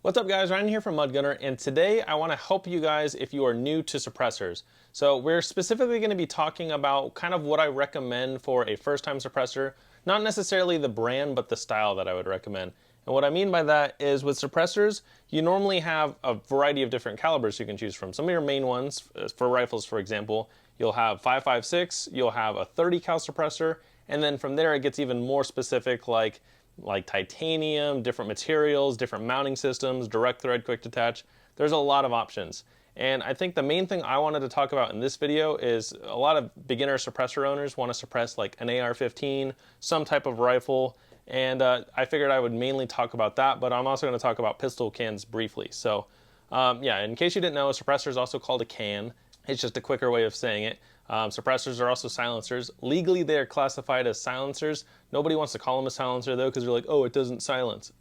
What's up guys, Ryan here from MudGunner, and today I want to help you guys if you are new to suppressors. So we're specifically going to be talking about kind of what I recommend for a first-time suppressor, not necessarily the brand, but the style that I would recommend. And what I mean by that is with suppressors, you normally have a variety of different calibers you can choose from. Some of your main ones, for rifles for example, you'll have 5.56, you'll have a 30 cal suppressor, and then from there it gets even more specific like titanium, different materials, different mounting systems, direct thread, quick detach. There's a lot of options. And I think the main thing I wanted to talk about in this video is a lot of beginner suppressor owners want to suppress like an AR-15, some type of rifle, and I figured I would mainly talk about that, but I'm also going to talk about pistol cans briefly. So yeah, in case you didn't know, a suppressor is also called a can. It's just a quicker way of saying it. Suppressors are also silencers. Legally, they are classified as silencers. Nobody wants to call them a silencer though, because they're like, oh, it doesn't silence.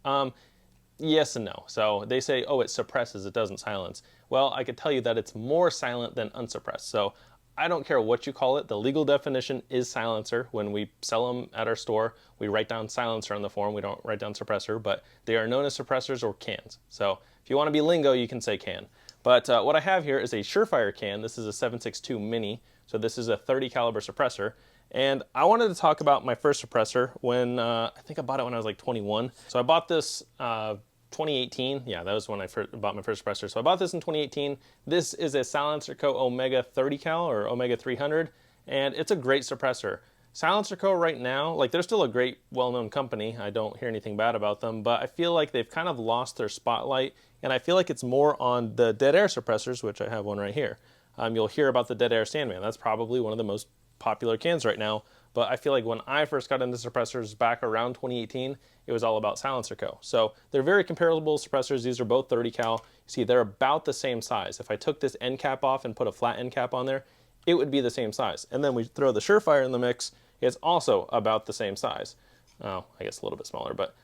Yes and no. So they say, oh, it suppresses, it doesn't silence. Well, I could tell you that it's more silent than unsuppressed. So I don't care what you call it. The legal definition is silencer. When we sell them at our store, we write down silencer on the form. We don't write down suppressor, but they are known as suppressors or cans. So if you want to be lingo, you can say can. But what I have here is a Surefire can. This is a 7.62 mini. So this is a 30 caliber suppressor. And I wanted to talk about my first suppressor when, I think I bought it when I was like 21. So I bought this 2018. Yeah, that was when I first bought my first suppressor. So I bought this in 2018. This is a Silencer Co. Omega 30 cal or Omega 300. And it's a great suppressor. Silencer Co. right now, like they're still a great well-known company. I don't hear anything bad about them, but I feel like they've kind of lost their spotlight. And I feel like it's more on the dead air suppressors, which I have one right here. You'll hear about the dead Air Sandman. That's probably one of the most popular cans right now. But I feel like when I first got into suppressors back around 2018, it was all about Silencer Co. So they're very comparable suppressors. These are both 30 cal. You see, they're about the same size. If I took this end cap off and put a flat end cap on there, it would be the same size. And then we throw the Surefire in the mix, it's also about the same size. Oh, I guess a little bit smaller, but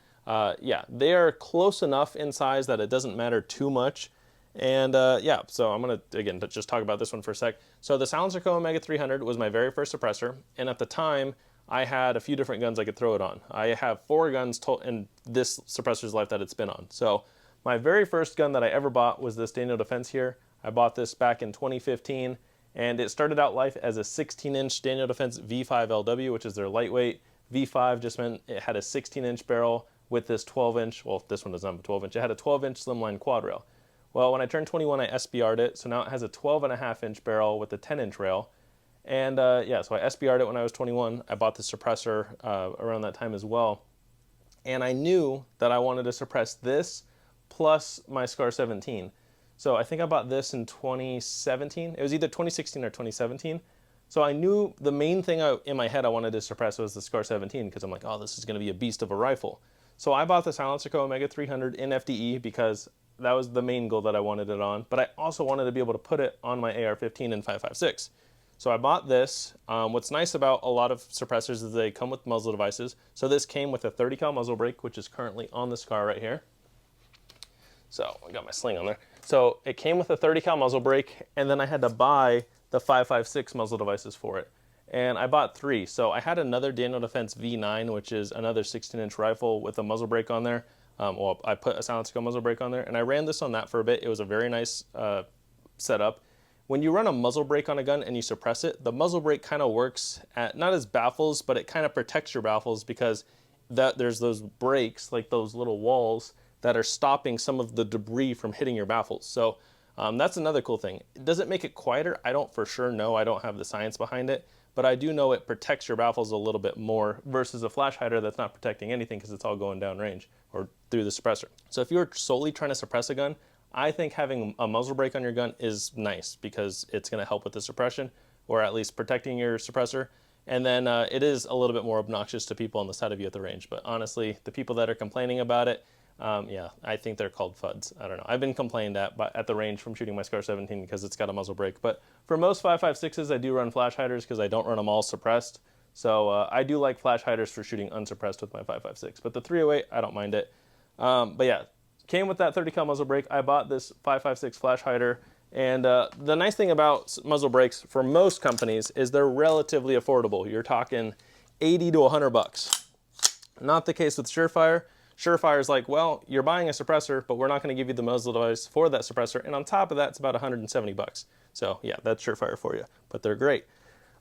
yeah, they are close enough in size that it doesn't matter too much. And yeah, so I'm going to, again, just talk about this one for a sec. So the Silencer Co. Omega 300 was my very first suppressor, and at the time, I had a few different guns I could throw it on. I have 4 guns in this suppressor's life that it's been on. So my very first gun that I ever bought was this Daniel Defense here. I bought this back in 2015, and it started out life as a 16-inch Daniel Defense V5LW, which is their lightweight. V5 just meant it had a 16-inch barrel with this 12-inch, well, this one doesn't have a 12-inch, it had a 12-inch slimline quad rail. Well, when I turned 21, I SBR'd it, so now it has a 12.5-inch barrel with a 10-inch rail. And yeah, so I SBR'd it when I was 21. I bought the suppressor around that time as well. And I knew that I wanted to suppress this plus my Scar 17. So I think I bought this in 2017. It was either 2016 or 2017. So I knew the main thing in my head I wanted to suppress was the Scar 17 because I'm like, oh, this is going to be a beast of a rifle. So I bought the Silencer Co. Omega 300 in FDE because that was the main goal that I wanted it on, but I also wanted to be able to put it on my AR-15 and 5.56. So I bought this. What's nice about a lot of suppressors is they come with muzzle devices. So this came with a 30 cal muzzle brake, which is currently on the Scar right here. So I got my sling on there. So it came with a 30 cal muzzle brake, and then I had to buy the 5.56 muzzle devices for it. And I bought 3. So I had another Daniel Defense V9, which is another 16-inch rifle with a muzzle brake on there. Well, I put a Silencer Co. muzzle brake on there, and I ran this on that for a bit. It was a very nice setup. When you run a muzzle brake on a gun and you suppress it, the muzzle brake kind of works at, not as baffles, but it kind of protects your baffles because there's those brakes, like those little walls, that are stopping some of the debris from hitting your baffles. So that's another cool thing. Does it make it quieter? I don't for sure know. I don't have the science behind it. But I do know it protects your baffles a little bit more versus a flash hider that's not protecting anything because it's all going down range or through the suppressor. So if you're solely trying to suppress a gun, I think having a muzzle brake on your gun is nice because it's going to help with the suppression or at least protecting your suppressor. And then it is a little bit more obnoxious to people on the side of you at the range. But honestly, the people that are complaining about it, yeah, I think they're called FUDs. I don't know. I've been complained at the range from shooting my Scar 17 because it's got a muzzle brake. But for most 5.56s, I do run flash hiders because I don't run them all suppressed. So I do like flash hiders for shooting unsuppressed with my 5.56. But the 308, I don't mind it. But yeah, came with that 30 cal muzzle brake. I bought this 5.56 flash hider. And the nice thing about muzzle brakes for most companies is they're relatively affordable. You're talking 80 to 100 bucks. Not the case with Surefire. Surefire is like, well, you're buying a suppressor, but we're not going to give you the muzzle device for that suppressor, and on top of that, it's about 170 bucks. So yeah, that's Surefire for you, but they're great.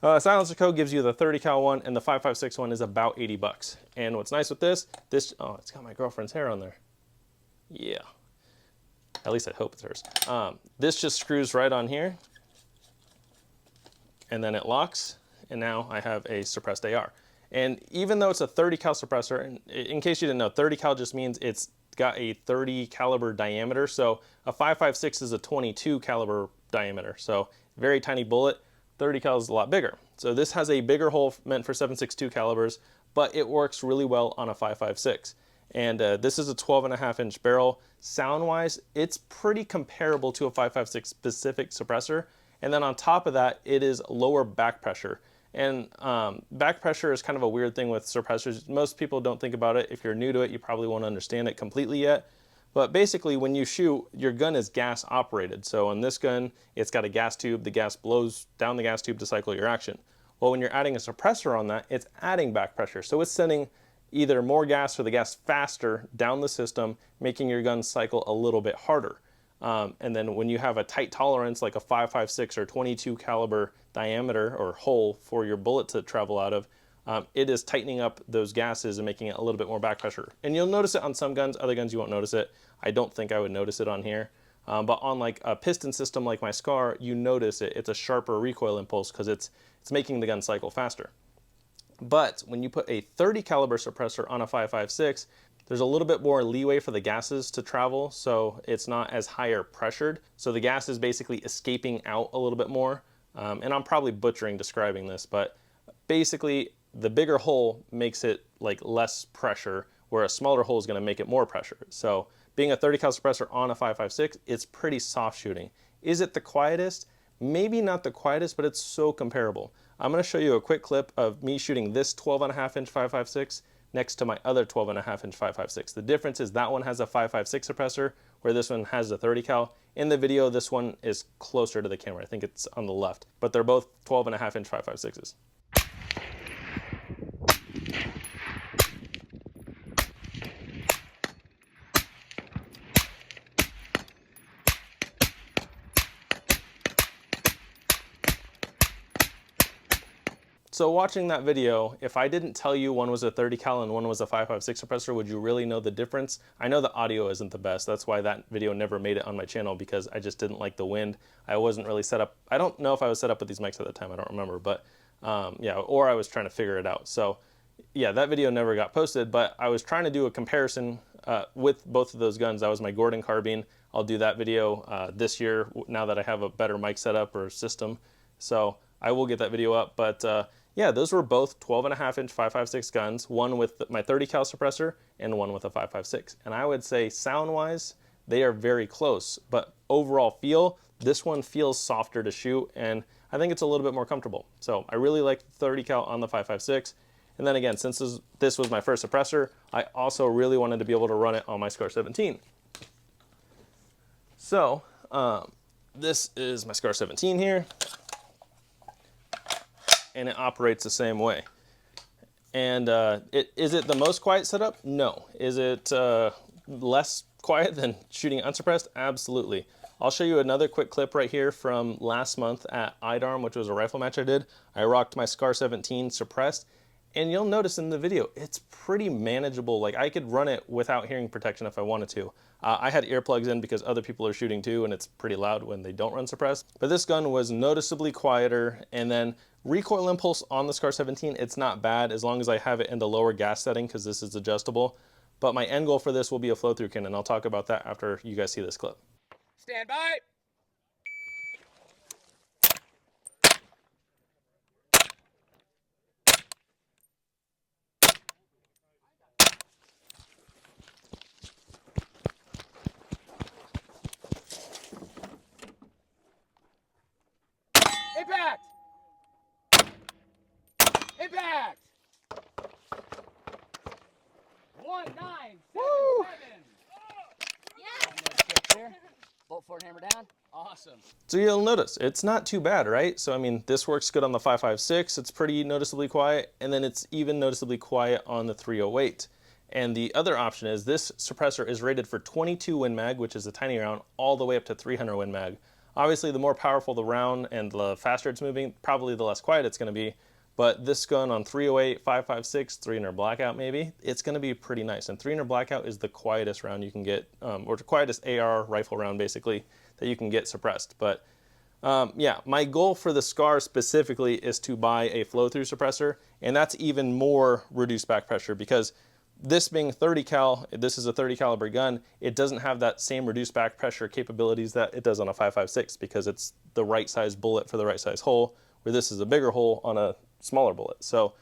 Silencer Co. gives you the 30 cal one, and the 5.56 one is about 80 bucks. And what's nice with this, oh, it's got my girlfriend's hair on there. Yeah. At least I hope it's hers. This just screws right on here, and then it locks, and now I have a suppressed AR. And even though it's a 30 cal suppressor, and in case you didn't know, 30 cal just means it's got a 30 caliber diameter. So a 5.56 is a 22 caliber diameter. So very tiny bullet. 30 cal is a lot bigger. So this has a bigger hole meant for 7.62 calibers, but it works really well on a 5.56. And this is a 12.5-inch barrel. Sound-wise, it's pretty comparable to a 5.56 specific suppressor. And then on top of that, it is lower back pressure. And back pressure is kind of a weird thing with suppressors. Most people don't think about it. If you're new to it, you probably won't understand it completely yet. But basically, when you shoot, your gun is gas operated. So on this gun, it's got a gas tube. The gas blows down the gas tube to cycle your action. Well, when you're adding a suppressor on that, it's adding back pressure. So it's sending either more gas or the gas faster down the system, making your gun cycle a little bit harder. And then when you have a tight tolerance like a 5.56 or 22 caliber diameter or hole for your bullet to travel out of, it is tightening up those gases and making it a little bit more back pressure. And you'll notice it on some guns, other guns you won't notice it. I don't think I would notice it on here. But on like a piston system like my Scar, you notice it. It's a sharper recoil impulse because it's making the gun cycle faster. But when you put a 30 caliber suppressor on a 5.56, there's a little bit more leeway for the gases to travel, so it's not as higher pressured. So the gas is basically escaping out a little bit more. And I'm probably butchering describing this, but basically the bigger hole makes it like less pressure, where a smaller hole is going to make it more pressure. So being a 30 cal suppressor on a 5.56, it's pretty soft shooting. Is it the quietest? Maybe not the quietest, but it's so comparable. I'm going to show you a quick clip of me shooting this 12.5-inch 5.56 next to my other 12.5-inch 5.56. The difference is that one has a 5.56 suppressor, where this one has a 30 cal. In the video, this one is closer to the camera. I think it's on the left, but they're both 12.5-inch 5.56s. So watching that video, if I didn't tell you one was a 30 cal and one was a 5.56 suppressor, would you really know the difference? I know the audio isn't the best. That's why that video never made it on my channel, because I just didn't like the wind. I wasn't really set up. I don't know if I was set up with these mics at the time. I don't remember, but yeah, or I was trying to figure it out. So yeah, that video never got posted, but I was trying to do a comparison with both of those guns. That was my Gordon carbine. I'll do that video this year now that I have a better mic setup or system. So I will get that video up, but yeah, those were both 12.5-inch 5.56 guns, one with my 30 cal suppressor and one with a 5.56. And I would say sound-wise, they are very close, but overall feel, this one feels softer to shoot, and I think it's a little bit more comfortable. So I really like the 30 cal on the 5.56. And then again, since this was my first suppressor, I also really wanted to be able to run it on my Scar 17. So this is my Scar 17 here, and it operates the same way. And is it the most quiet setup? No. Is it less quiet than shooting unsuppressed? Absolutely. I'll show you another quick clip right here from last month at IDARM, which was a rifle match I did. I rocked my Scar 17 suppressed, and you'll notice in the video, it's pretty manageable. Like, I could run it without hearing protection if I wanted to. I had earplugs in because other people are shooting too, and it's pretty loud when they don't run suppressed. But this gun was noticeably quieter, and then recoil impulse on the Scar 17, it's not bad as long as I have it in the lower gas setting, because this is adjustable. But my end goal for this will be a flow-through cannon. I'll talk about that after you guys see this clip. Stand by. Impact! Impact! 1977. Yeah. Bolt forward, hammer down. Awesome. So you'll notice it's not too bad, right? So I mean, this works good on the 5.56. It's pretty noticeably quiet, and then it's even noticeably quiet on the 308. And the other option is this suppressor is rated for 22 Win Mag, which is a tiny round, all the way up to 300 Win Mag. Obviously, the more powerful the round and the faster it's moving, probably the less quiet it's going to be. But this gun on 308, 5.56, 300 Blackout maybe, it's going to be pretty nice. And 300 Blackout is the quietest round you can get, or the quietest AR rifle round basically that you can get suppressed. But yeah, my goal for the SCAR specifically is to buy a flow-through suppressor, and that's even more reduced back pressure because this being 30 cal, this is a 30 caliber gun, it doesn't have that same reduced back pressure capabilities that it does on a 5.56 because it's the right size bullet for the right size hole, where this is a bigger hole on a smaller bullet. So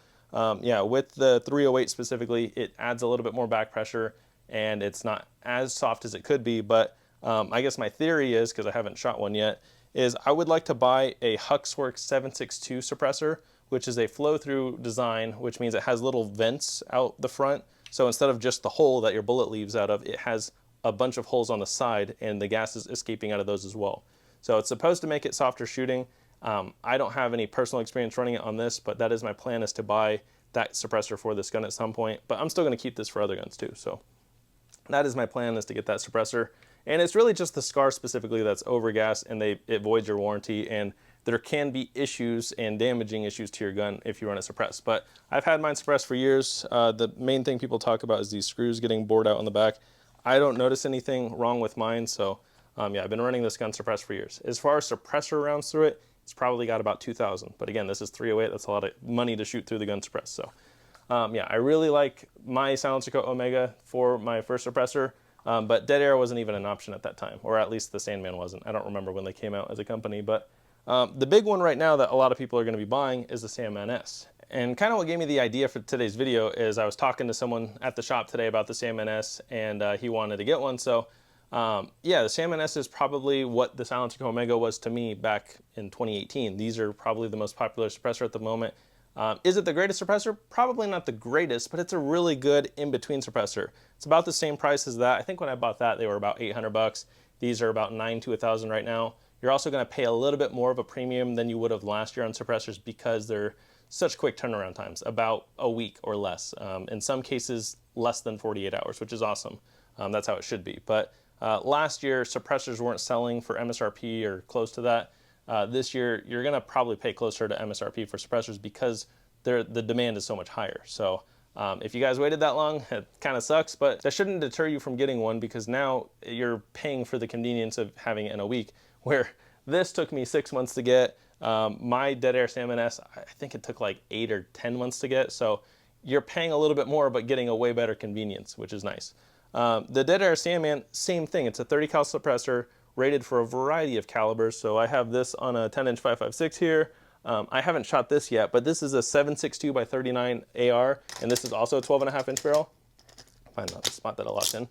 yeah, with the 308 specifically, it adds a little bit more back pressure and it's not as soft as it could be, but I guess my theory is, because I haven't shot one yet, is I would like to buy a Huxworks 7.62 suppressor, which is a flow-through design, which means it has little vents out the front. So instead of just the hole that your bullet leaves out of, it has a bunch of holes on the side and the gas is escaping out of those as well. So it's supposed to make it softer shooting. I don't have any personal experience running it on this, but that is my plan, is to buy that suppressor for this gun at some point. But I'm still going to keep this for other guns too. So that is my plan, is to get that suppressor. And it's really just the SCAR specifically that's overgassed and it voids your warranty, and there can be issues and damaging issues to your gun if you run it suppressed. But I've had mine suppressed for years. The main thing people talk about is these screws getting bored out on the back. I don't notice anything wrong with mine, so yeah, I've been running this gun suppressed for years. As far as suppressor rounds through it, it's probably got about 2,000. But again, this is 308. That's a lot of money to shoot through the gun suppressed. So yeah, I really like my Silencer Co. Omega for my first suppressor. But Dead Air wasn't even an option at that time, or at least the Sandman wasn't. I don't remember when they came out as a company, but the big one right now that a lot of people are going to be buying is the Sandman S. And kind of what gave me the idea for today's video is I was talking to someone at the shop today about the Sandman S, and he wanted to get one. So yeah, the Sandman S is probably what the Silencer Co. Omega was to me back in 2018. These are probably the most popular suppressor at the moment. Is it the greatest suppressor? Probably not the greatest, but it's a really good in-between suppressor. It's about the same price as that. I think when I bought that, they were about 800 bucks. These are about 9 to 1,000 right now. You're also going to pay a little bit more of a premium than you would have last year on suppressors because they're such quick turnaround times, about a week or less. In some cases, less than 48 hours, which is awesome. That's how it should be. But last year, suppressors weren't selling for MSRP or close to that. This year, you're going to probably pay closer to MSRP for suppressors because the demand is so much higher. So if you guys waited that long, it kind of sucks, but that shouldn't deter you from getting one, because now you're paying for the convenience of having it in a week, where this took me 6 months to get. My Dead Air Sandman S, I think it took like 8 or 10 months to get. So you're paying a little bit more, but getting a way better convenience, which is nice. The Dead Air Sandman, same thing. It's a 30 cal suppressor, rated for a variety of calibers. So I have this on a 10-inch 5.56 here. I haven't shot this yet, but this is a 7.62 by 39 AR, and this is also a 12.5-inch barrel. Find out the spot that I locked in.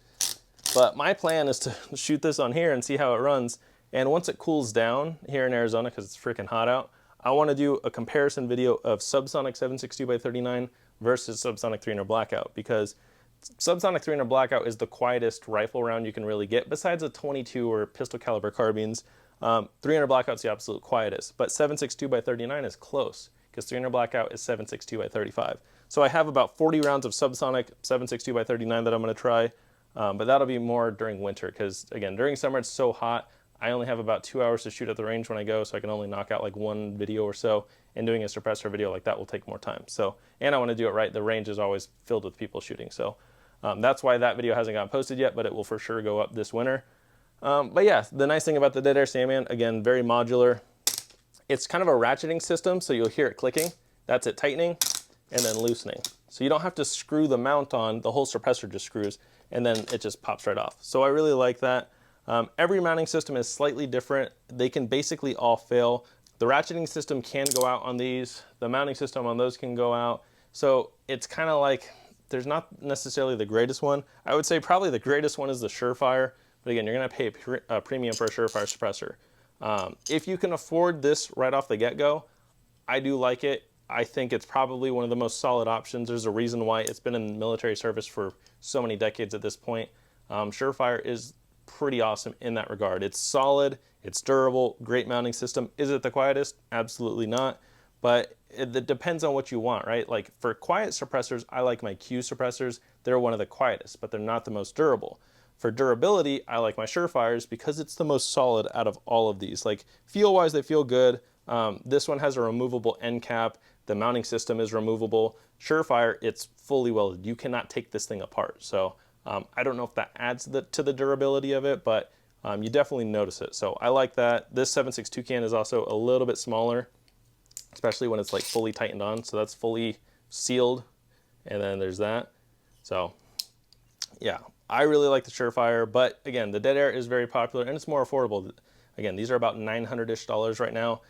But my plan is to shoot this on here and see how it runs. And once it cools down here in Arizona, because it's freaking hot out, I want to do a comparison video of subsonic 7.62 by 39 versus subsonic 300 Blackout, because subsonic 300 Blackout is the quietest rifle round you can really get besides a 22 or pistol caliber carbines. 300 Blackout's the absolute quietest, but 7.62 by 39 is close, because 300 Blackout is 7.62 by 35. So I have about 40 rounds of subsonic 7.62 by 39 that I'm going to try, but that'll be more during winter, because again, during summer it's so hot. I only have about 2 hours to shoot at the range when I go, so I can only knock out like one video or so, and doing a suppressor video like that will take more time. So, and I want to do it right. The range is always filled with people shooting, so that's why that video hasn't gotten posted yet, but it will for sure go up this winter. But yeah, the nice thing about the Dead Air Sandman, again, very modular. It's kind of a ratcheting system, so you'll hear it clicking. That's it tightening and then loosening. So you don't have to screw the mount on, the whole suppressor just screws, and then it just pops right off. So I really like that. Every mounting system is slightly different. They can basically all fail. The ratcheting system can go out on these. The mounting system on those can go out. So it's kind of like, there's not necessarily the greatest one. I would say probably the greatest one is the Surefire. But again, you're going to pay a premium for a Surefire suppressor. If you can afford this right off the get-go, I do like it. I think it's probably one of the most solid options. There's a reason why it's been in military service for so many decades at this point. Surefire is pretty awesome in that regard. It's solid, it's durable, great mounting system. Is it the quietest? Absolutely not. But it depends on what you want, right? Like for quiet suppressors, I like my Q suppressors. they're one of the quietest, but they're not the most durable. For durability, I like my Surefires because it's the most solid out of all of these. Like feel-wise, they feel good. This one has a removable end cap. The mounting system is removable. Surefire, it's fully welded. You cannot take this thing apart. So I don't know if that adds to the durability of it, but you definitely notice it. So I like that. This 7.62 can is also a little bit smaller, especially when it's like fully tightened on. So that's fully sealed. And then there's that. So yeah, I really like the Surefire, but again, the Dead Air is very popular and it's more affordable. Again, these are about $900-ish right now.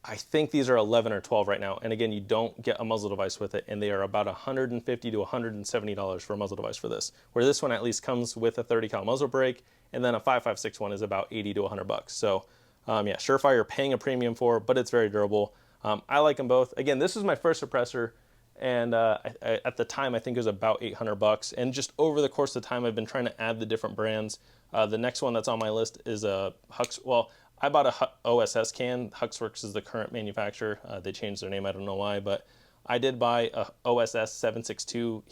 I think these are 11 or 12 right now. And again, you don't get a muzzle device with it, and they are about $150 to $170 for a muzzle device for this, where this one at least comes with a 30 cal muzzle brake, and then a 5.56 one is about 80 to 100 bucks. So yeah, Surefire you're paying a premium for, but it's very durable. I like them both. Again, this is my first suppressor, and at the time I think it was about 800 bucks. And just over the course of time, I've been trying to add the different brands. The next one that's on my list is a Hux. Well, I bought a OSS can. Huxworks is the current manufacturer. They changed their name, I don't know why, but I did buy a OSS 762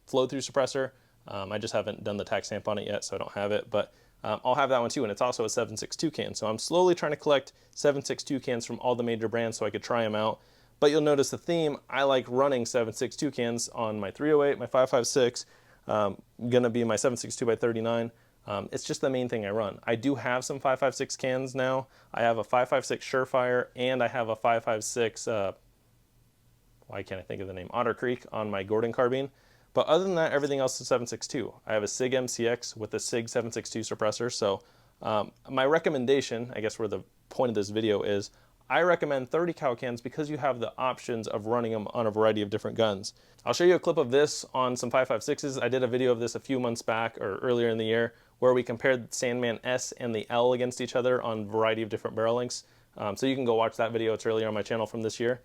flow-through suppressor. I just haven't done the tax stamp on it yet, so I don't have it, but I'll have that one too, and it's also a 7.62 can. So I'm slowly trying to collect 7.62 cans from all the major brands so I could try them out. But you'll notice the theme, I like running 7.62 cans on my 308, my 5.56, gonna be my 7.62 by 39. It's just the main thing I run. I do have some 5.56 cans now. I have a 5.56 Surefire, and I have a 5.56, why can't I think of the name, Otter Creek on my Gordon carbine. But other than that, everything else is 7.62. I have a SIG MCX with a SIG 7.62 suppressor. So my recommendation, I guess where the point of this video is, I recommend 30 cal cans because you have the options of running them on a variety of different guns. I'll show you a clip of this on some 5.56s. I did a video of this a few months back or earlier in the year where we compared Sandman S and the L against each other on a variety of different barrel lengths. So you can go watch that video. It's earlier on my channel from this year.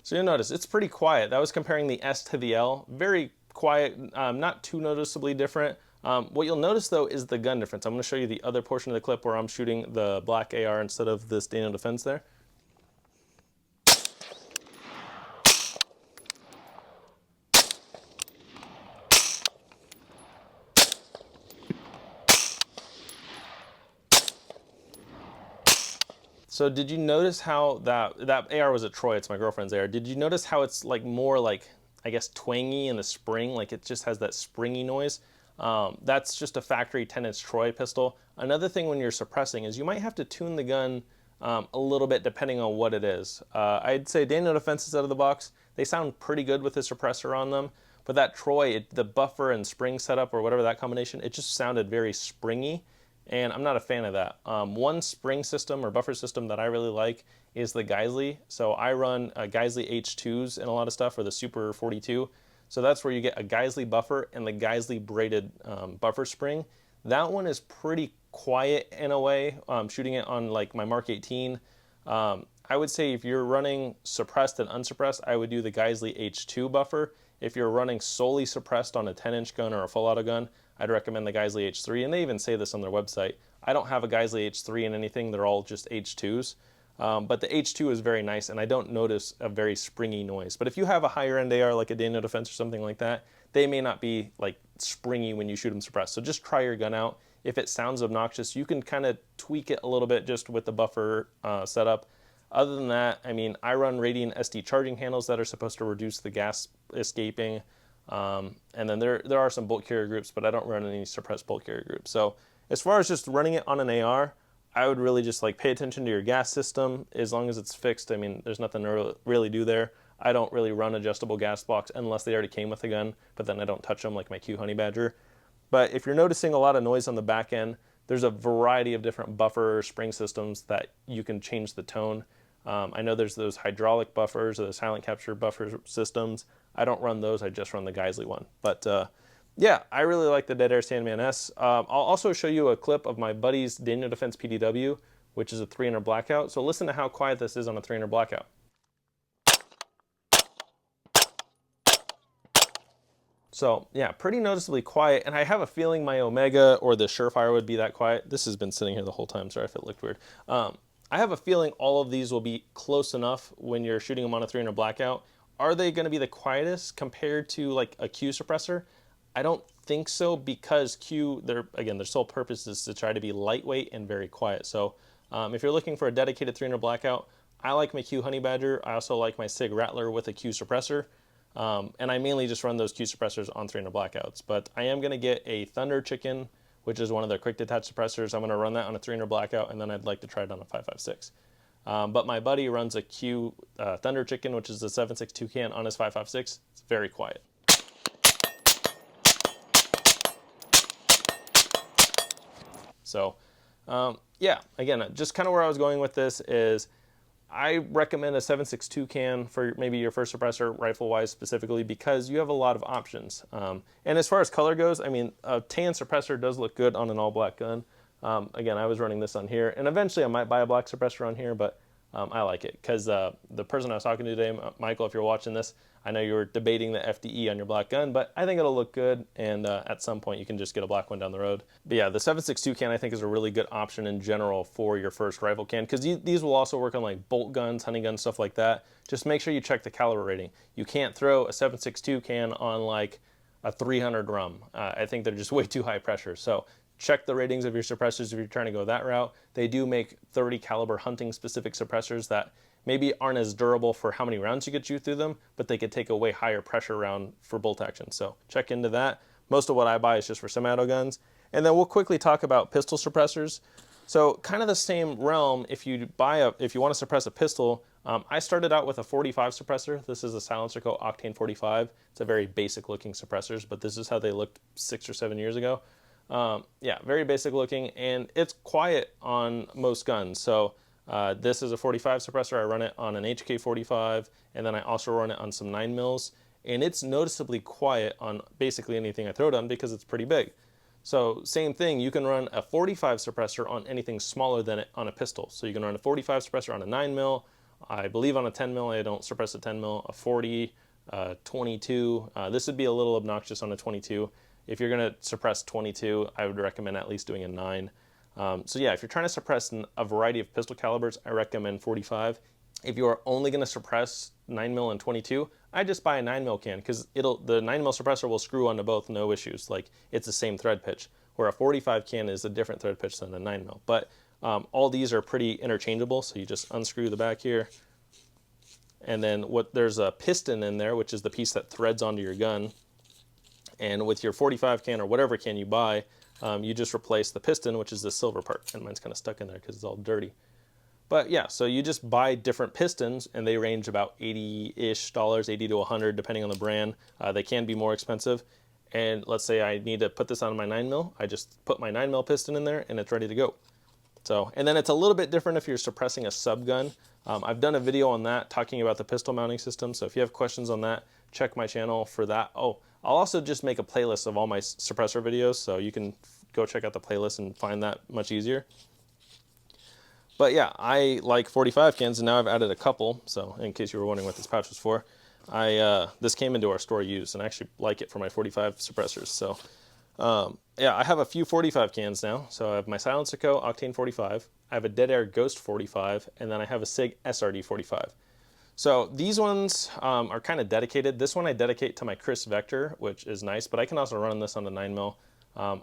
So you'll notice it's pretty quiet. That was comparing the S to the L. Very quiet, not too noticeably different. What you'll notice though is the gun difference. I'm going to show you the other portion of the clip where I'm shooting the black AR instead of this Daniel Defense there. So did you notice how that AR was a Troy, it's my girlfriend's AR. Did you notice how it's like more like, I guess, twangy in the spring? Like it just has that springy noise. That's just a factory 10-inch Troy pistol. Another thing when you're suppressing is you might have to tune the gun a little bit depending on what it is. I'd say Daniel Defenses out of the box, they sound pretty good with the suppressor on them. But that Troy, the buffer and spring setup or whatever that combination, it just sounded very springy. And I'm not a fan of that. One spring system or buffer system that I really like is the Geisley. So I run Geisley H2s in a lot of stuff, or the Super 42. So that's where you get a Geisley buffer and the Geisley braided buffer spring. That one is pretty quiet in a way. Shooting it on like my Mark 18. I would say if you're running suppressed and unsuppressed, I would do the Geisley H2 buffer. If you're running solely suppressed on a 10-inch gun or a full auto gun, I'd recommend the Geisley H3, and they even say this on their website. I don't have a Geisley H3 in anything, they're all just H2s. But the H2 is very nice, and I don't notice a very springy noise. But if you have a higher end AR like a Daniel Defense or something like that, they may not be like springy when you shoot them suppressed. So just try your gun out. If it sounds obnoxious, you can kind of tweak it a little bit just with the buffer setup. Other than that, I mean, I run Radiant SD charging handles that are supposed to reduce the gas escaping. And then there are some bolt carrier groups, but I don't run any suppressed bolt carrier groups. So as far as just running it on an AR, I would really just like pay attention to your gas system as long as it's fixed. I mean, there's nothing to really do there. I don't really run adjustable gas blocks unless they already came with a gun, but then I don't touch them like my Q Honey Badger. But if you're noticing a lot of noise on the back end, there's a variety of different buffer spring systems that you can change the tone. I know there's those hydraulic buffers or the silent capture buffer systems. I don't run those, I just run the Geisley one. But yeah, I really like the Dead Air Sandman S. I'll also show you a clip of my buddy's Daniel Defense PDW, which is a 300 blackout. So listen to how quiet this is on a 300 blackout. So yeah, pretty noticeably quiet, and I have a feeling my Omega or the Surefire would be that quiet. This has been sitting here the whole time, sorry if it looked weird. I have a feeling all of these will be close enough when you're shooting them on a 300 blackout. Are they going to be the quietest compared to like a Q suppressor? I don't think so, because Q, again, their sole purpose is to try to be lightweight and very quiet. So if you're looking for a dedicated 300 blackout, I like my Q Honey Badger. I also like my Sig Rattler with a Q suppressor. And I mainly just run those Q suppressors on 300 blackouts. But I am going to get a Thunder Chicken, which is one of their quick detach suppressors. I'm going to run that on a 300 blackout, and then I'd like to try it on a 5.56. But my buddy runs a Q Thunder Chicken, which is the 7.62 can on his 5.56. It's very quiet. So yeah, again, just kind of where I was going with this is I recommend a 7.62 can for maybe your first suppressor, rifle-wise specifically, because you have a lot of options. And as far as color goes, I mean, a tan suppressor does look good on an all-black gun. Again, I was running this on here, and eventually I might buy a black suppressor on here, but I like it because the person I was talking to today, Michael, if you're watching this, I know you were debating the FDE on your black gun, but I think it'll look good, and at some point you can just get a black one down the road. But yeah, the 7.62 can I think is a really good option in general for your first rifle can, because these will also work on like bolt guns, hunting guns, stuff like that. Just make sure you check the caliber rating. You can't throw a 7.62 can on like a 300 drum. I think they're just way too high pressure. So check the ratings of your suppressors if you're trying to go that route. They do make 30 caliber hunting specific suppressors that maybe aren't as durable for how many rounds you could shoot through them, but they could take a way higher pressure round for bolt action. So check into that. Most of what I buy is just for semi-auto guns. And then we'll quickly talk about pistol suppressors. So kind of the same realm, if you want to suppress a pistol, I started out with a 45 suppressor. This is a Silencer Co. Octane 45. It's a very basic looking suppressors, but this is how they looked 6 or 7 years ago. Yeah, very basic looking, and it's quiet on most guns. So this is a 45 suppressor. I run it on an HK 45, and then I also run it on some 9mm, and it's noticeably quiet on basically anything I throw it on because it's pretty big. So same thing, you can run a 45 suppressor on anything smaller than it on a pistol. So you can run a 45 suppressor on a 9mm, I believe on a 10mm, I don't suppress a 10mm, a 40, 22. This would be a little obnoxious on a 22. If you're going to suppress 22, I would recommend at least doing a 9. So yeah, if you're trying to suppress a variety of pistol calibers, I recommend 45. If you are only going to suppress 9mm and 22, I just buy a 9mm can, because the 9mm suppressor will screw onto both, no issues. Like, it's the same thread pitch, where a 45 can is a different thread pitch than a 9mm. But all these are pretty interchangeable, so you just unscrew the back here. And then there's a piston in there, which is the piece that threads onto your gun. And with your 45 can or whatever can you buy, you just replace the piston, which is the silver part. And mine's kind of stuck in there because it's all dirty. But yeah, so you just buy different pistons, and they range about $80-ish, 80 to 100, depending on the brand. They can be more expensive. And let's say I need to put this on my 9mm, I just put my 9mm piston in there, and it's ready to go. So, and then it's a little bit different if you're suppressing a sub gun. I've done a video on that talking about the pistol mounting system. So if you have questions on that, check my channel for that. Oh, I'll also just make a playlist of all my suppressor videos, so you can go check out the playlist and find that much easier. But yeah, I like 45 cans, and now I've added a couple. So in case you were wondering what this pouch was for, this came into our store used, and I actually like it for my 45 suppressors. So yeah, I have a few 45 cans now. So I have my Silencer Co. Octane 45, I have a Dead Air Ghost 45, and then I have a SIG SRD 45. So these ones are kind of dedicated. This one I dedicate to my Chris Vector, which is nice, but I can also run this on the 9mm.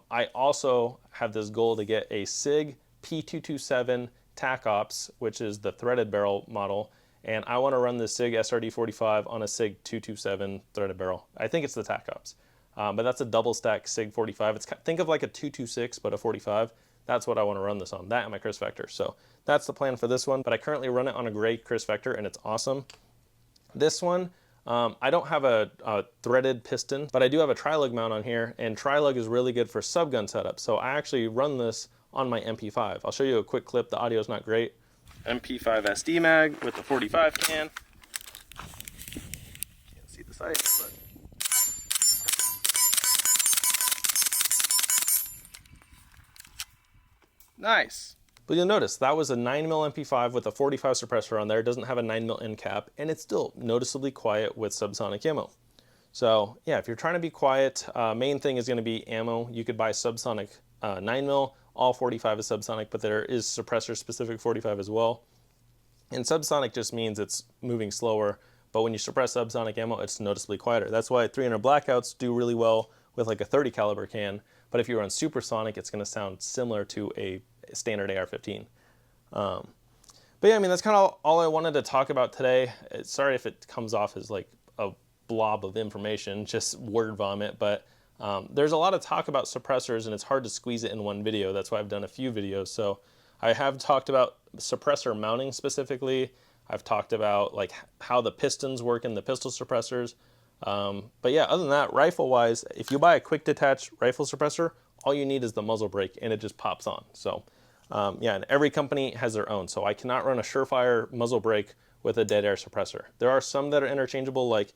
I also have this goal to get a SIG P227 TAC Ops, which is the threaded barrel model, and I want to run the SIG SRD 45 on a SIG 227 threaded barrel. I think it's the TAC Ops, but that's a double stack SIG 45. Think of like a 226, but a 45. That's what I want to run this on, that and my Chris Vector. So that's the plan for this one, but I currently run it on a gray Chris Vector, and it's awesome. This one, I don't have a threaded piston, but I do have a tri-lug mount on here, and tri-lug is really good for subgun setup. So I actually run this on my MP5. I'll show you a quick clip. The audio is not great. MP5 SD mag with the 45 can. Can't see the sights, but nice. But you'll notice that was a 9mm MP5 with a 45 suppressor on there. It doesn't have a 9mm end cap, and it's still noticeably quiet with subsonic ammo. So yeah, if you're trying to be quiet, main thing is going to be ammo. You could buy subsonic 9mm. All 45 is subsonic, but there is suppressor specific 45 as well. And subsonic just means it's moving slower, but when you suppress subsonic ammo, it's noticeably quieter. That's why 300 blackouts do really well with like a 30 caliber can, but if you run supersonic, it's going to sound similar to a standard AR-15. But yeah, I mean, that's kind of all I wanted to talk about today. Sorry if it comes off as like a blob of information, just word vomit, but there's a lot of talk about suppressors and it's hard to squeeze it in one video. That's why I've done a few videos. So I have talked about suppressor mounting specifically. I've talked about like how the pistons work in the pistol suppressors. But yeah, other than that, rifle wise, if you buy a quick detach rifle suppressor, all you need is the muzzle brake and it just pops on. So yeah, and every company has their own. So I cannot run a Surefire muzzle brake with a dead air suppressor. There are some that are interchangeable, like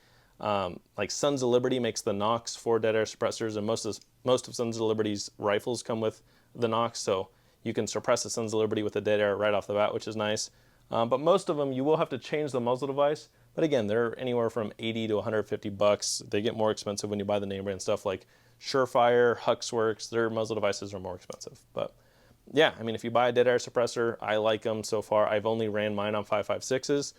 Sons of Liberty makes the Nox for dead air suppressors, and most of Sons of Liberty's rifles come with the Nox, so you can suppress the Sons of Liberty with the dead air right off the bat, which is nice. But most of them, you will have to change the muzzle device. But again, they're anywhere from 80 to 150 bucks. They get more expensive when you buy the name brand stuff like Surefire, Huxworks. Their muzzle devices are more expensive. But yeah, I mean, if you buy a dead air suppressor, I like them so far. I've only ran mine on 5.56s,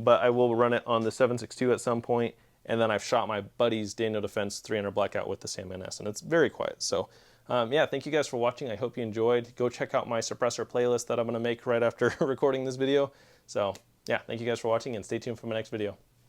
but I will run it on the 7.62 at some point. And then I've shot my buddy's Daniel Defense 300 Blackout with the Sandman S, and it's very quiet. So yeah, thank you guys for watching. I hope you enjoyed. Go check out my suppressor playlist that I'm going to make right after recording this video. So yeah, thank you guys for watching, and stay tuned for my next video.